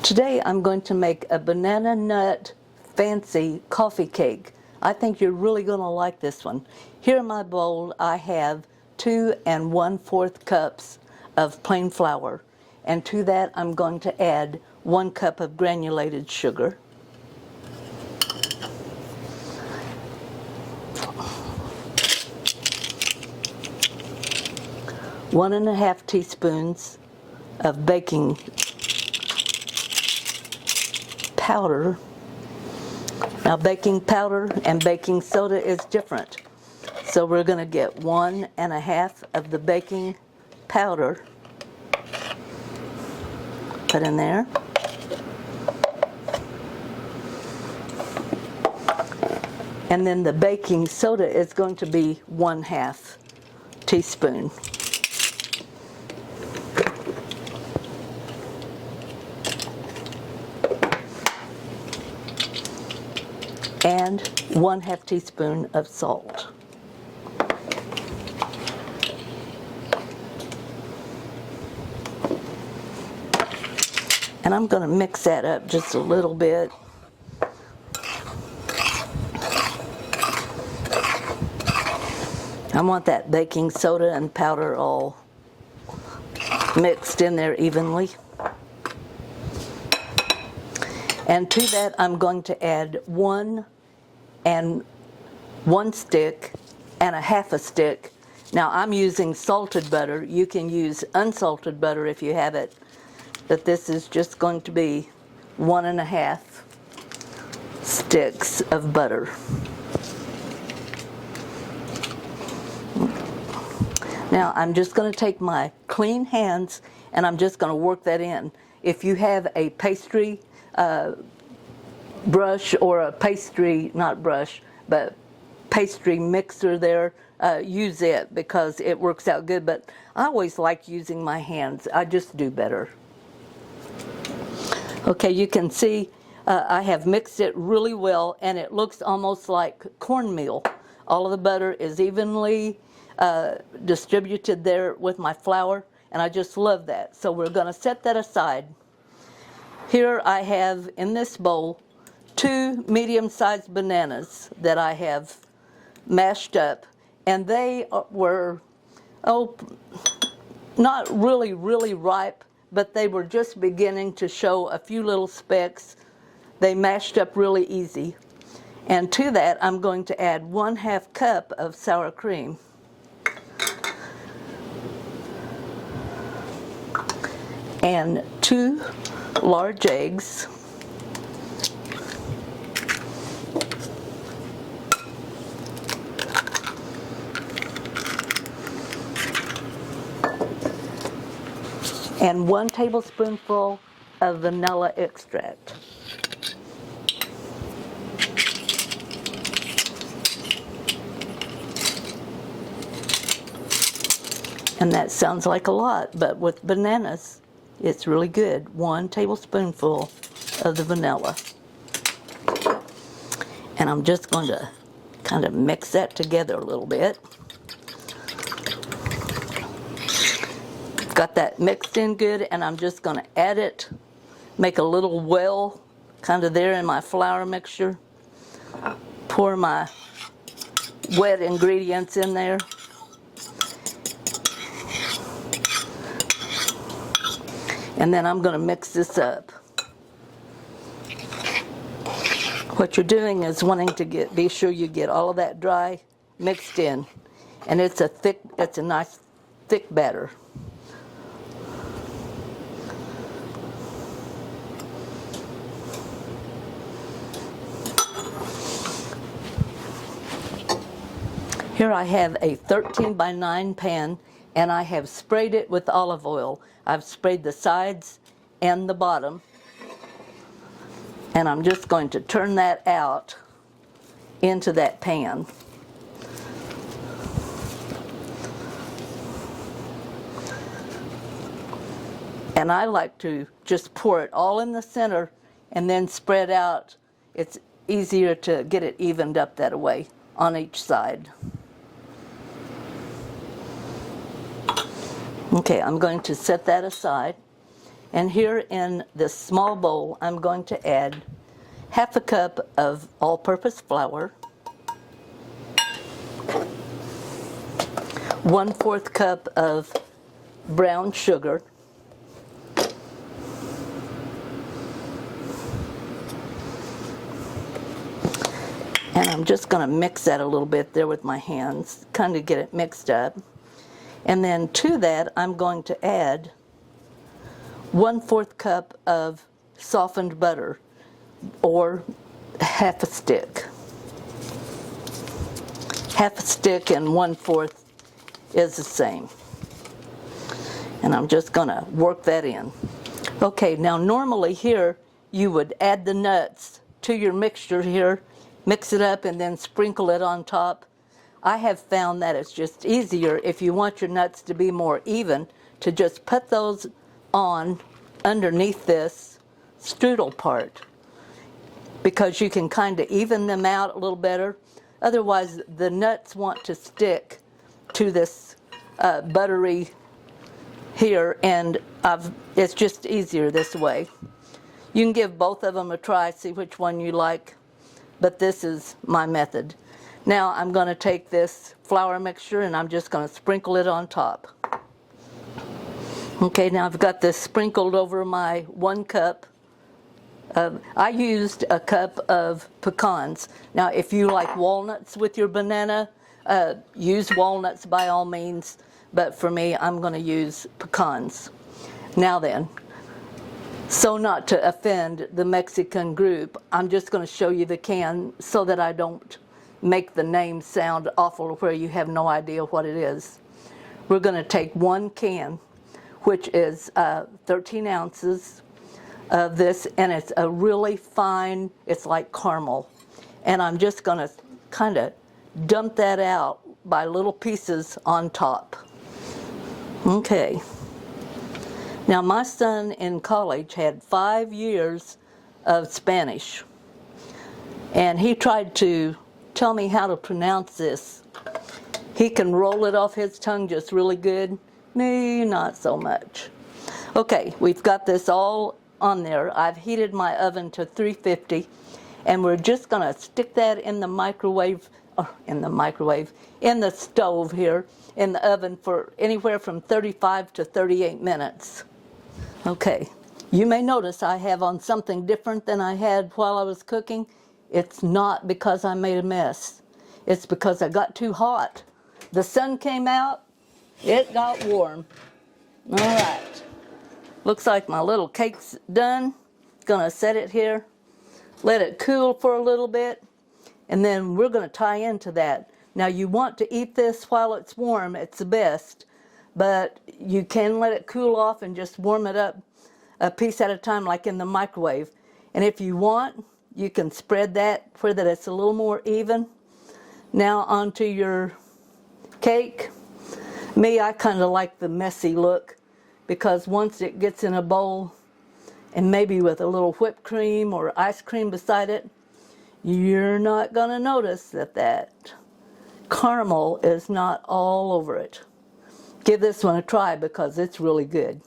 Today I'm going to make a banana nut fancy coffee cake. I think you're really going to like this one. Here in my bowl I have 2 1/4 cups of plain flour, and to that I'm going to add 1 cup of granulated sugar, 1 1/2 teaspoons of baking powder. Now baking powder and baking soda is different. So we're going to get 1 1/2 of the baking powder, put in there. And then the baking soda is going to be 1/2 teaspoon. And 1/2 teaspoon of salt. And I'm going to mix that up just a little bit. I want that baking soda and powder all mixed in there evenly. And to that I'm going to add 1 1 stick and 1/2 stick. Now I'm using salted butter. You can use unsalted butter if you have it, but this is just going to be 1 1/2 sticks of butter. Now I'm just going to take my clean hands and I'm just going to work that in. If you have a pastry brush or a pastry, not brush, but pastry mixer there, use it because it works out good. But I always like using my hands. I just do better. Okay, you can see I have mixed it really well and it looks almost like cornmeal. All of the butter is evenly distributed there with my flour, and I just love that. So we're going to set that aside. Here I have in this bowl 2 medium-sized bananas that I have mashed up, and they were, not really ripe, but they were just beginning to show a few little specks. They mashed up really easy. And to that I'm going to add 1/2 cup of sour cream. And 2 large eggs. And 1 tablespoonful of vanilla extract. And that sounds like a lot, but with bananas, it's really good. 1 tablespoonful of the vanilla. And I'm just going to kind of mix that together a little bit. Got that mixed in good, and I'm just going to add it, make a little well kind of there in my flour mixture. Pour my wet ingredients in there. And then I'm going to mix this up. What you're doing is wanting to be sure you get all of that dry mixed in, and it's a nice thick batter. Here I have a 13 by 9 pan, and I have sprayed it with olive oil. I've sprayed the sides and the bottom, and I'm just going to turn that out into that pan. And I like to just pour it all in the center and then spread out. It's easier to get it evened up that way on each side. Okay, I'm going to set that aside. And here in this small bowl, I'm going to add half a cup of all-purpose flour, 1/4 cup of brown sugar, and I'm just going to mix that a little bit there with my hands, kind of get it mixed up. And then to that, I'm going to add 1/4 cup of softened butter, or half a stick. Half a stick and 1/4 is the same. And I'm just going to work that in. Okay, now normally here you would add the nuts to your mixture here, mix it up, and then sprinkle it on top. I have found that it's just easier, if you want your nuts to be more even, to just put those on underneath this strudel part, because you can kind of even them out a little better. Otherwise, the nuts want to stick to this buttery here, and it's just easier this way. You can give both of them a try, see which one you like, but this is my method. Now I'm going to take this flour mixture and I'm just going to sprinkle it on top. Okay, now I've got this sprinkled over my 1 cup. I used a cup of pecans. Now if you like walnuts with your banana, use walnuts by all means, but for me I'm going to use pecans. Now then, so not to offend the Mexican group, I'm just going to show you the can so that I don't make the name sound awful where you have no idea what it is. We're going to take 1 can, which is 13 ounces of this, and it's a really fine, it's like caramel. And I'm just going to kind of dump that out by little pieces on top. Okay. Now my son in college had 5 years of Spanish, and he tried to tell me how to pronounce this. He can roll it off his tongue just really good. Me, not so much. Okay, we've got this all on there. I've heated my oven to 350, and we're just going to stick that in the microwave, in the stove here, in the oven for anywhere from 35 to 38 minutes. Okay, you may notice I have on something different than I had while I was cooking. It's not because I made a mess. It's because I got too hot. The sun came out, it got warm. All right, looks like my little cake's done. Gonna set it here, let it cool for a little bit, and then we're gonna tie into that. Now you want to eat this while it's warm, it's the best, but you can let it cool off and just warm it up a piece at a time, like in the microwave. And if you want, you can spread that where that it's a little more even. Now onto your cake. Me, I kind of like the messy look, because once it gets in a bowl, and maybe with a little whipped cream or ice cream beside it, you're not going to notice that that caramel is not all over it. Give this one a try because it's really good.